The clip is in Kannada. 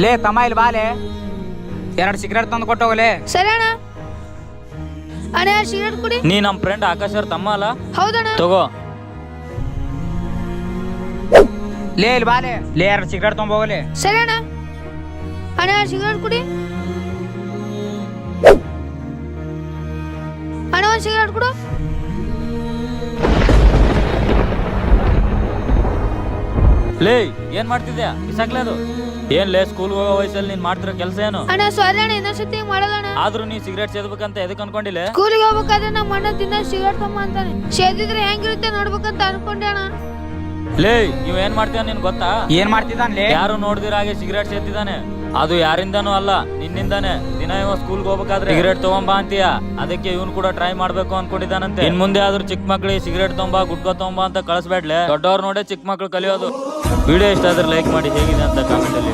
ಲೇ ತಮ್ಮ ಇಲ್ಲಿ ಬಾಲೆ, 2 ಸಿಗರೇಟ್ ತಂದು ಕೊಟ್ಟೋಗಲೇ. ಸರಿ ಅಣ್ಣ. ಅಣ್ಣ ಸಿಗರೇಟ್ ಕುಡಿ. ನೀ ನಮ್ಮ ಫ್ರೆಂಡ್ ಆಕಾಶ್ ಅವ್ರ ತಮ್ಮ ಅಲ್ಲ? ಹೌದಣ್ಣ. ತಗೋ. ಲೇ ಇಲ್ಲಿ ಬಾಲೆ, ಲೇ 2 ಸಿಗರೇಟ್ ತೊಗೊಂಬೋಗಲೇ. ಸರಿ ಅಣ್ಣ. ಅಣ್ಣ ಸಿಗರೇಟ್ ಕುಡಿ. ಅಣ್ಣ 1 ಸಿಗರೇಟ್ ಕೊಡು. ಲೇ ಏನ್ ಮಾಡ್ತಿದ್ಯಾ? ಬಿಸಾಕ್ಲೇ ಅದು. ಏನ್ ಲೇ ಸ್ಕೂಲ್ ಹೋಗೋ ವಯಸ್ಸಲ್ಲಿ ನೀನ್ ಮಾಡ್ತಿರೋ ಕೆಲಸ ಏನು? ಅಣ್ಣ ಸಾರಿ ಅಣ್ಣ, ಇನ್ನೊಂದ್ಸತಿ ಮಾಡಲ್ಲ ಅಣ್ಣ. ಆದ್ರೂ ನೀ ಸಿಗರೇಟ್ ಸೇದ್ಬೇಕಂತ ಎದಕ್ ಅನ್ಕೊಂಡಿಲ್ಲ? ಸ್ಕೂಲಿಗೆ ಹೋಗ್ಬೇಕಾದ್ರೆ ನಮ್ಮ ಅಣ್ಣ ದಿನ ಸಿಗರೇಟ್ ತಮ್ಮ ಅಂತಾನೆ. ಸೇದಿದ್ರೆ ಹೆಂಗಿರುತ್ತೆ ನೋಡ್ಬೇಕಂತ ಅನ್ಕೊಂಡೆ ಅಣ್ಣ. ಲೇ ನೀವ್ ಏನ್ ಮಾಡ್ತೀಯ ನಿನ್ ಗೊತ್ತಾ? ಏನ್ ಮಾಡ್ತಿದ್ದಾನ್ಲೇ? ಯಾರು ನೋಡಿದಿರ ಹಾಗೆ ಸಿಗರೇಟ್ ಸೇತಿದ್ದಾನೆ. ಅದು ಯಾರಿಂದಾನು ಅಲ್ಲ, ನಿನ್ನಿಂದಾನೆ. ದಿನ ಇವ ಸ್ಕೂಲ್ಗೆ ಹೋಗ್ಬೇಕಾದ್ರೆ ಸಿಗರೇಟ್ ತಗೊಂಬಾ ಅಂತೀಯ, ಅದಕ್ಕೆ ಇವನು ಕೂಡ ಟ್ರೈ ಮಾಡ್ಬೇಕು ಅನ್ಕೊಂಡಿದ್ದಾನಂತೆ. ಇನ್ ಮುಂದೆ ಆದ್ರೂ ಚಿಕ್ಕ ಮಕ್ಳಿಗೆ ಸಿಗರೇಟ್ ತೊಂಬಾ ಗುಟ್ಕಾ ತೊಂಬಾ ಅಂತ ಕಳಿಸ್ಬೇಡ್ಲೆ. ದೊಡ್ಡವ್ರು ನೋಡೇ ಚಿಕ್ಕ ಮಕ್ಳು ಕಲಿಯೋದು. ವಿಡಿಯೋ ಇಷ್ಟ ಆದ್ರೆ ಲೈಕ್ ಮಾಡಿ, ಹೇಗಿದೆ ಅಂತ ಕಾಮೆಂಟ್ ಅಲ್ಲಿ.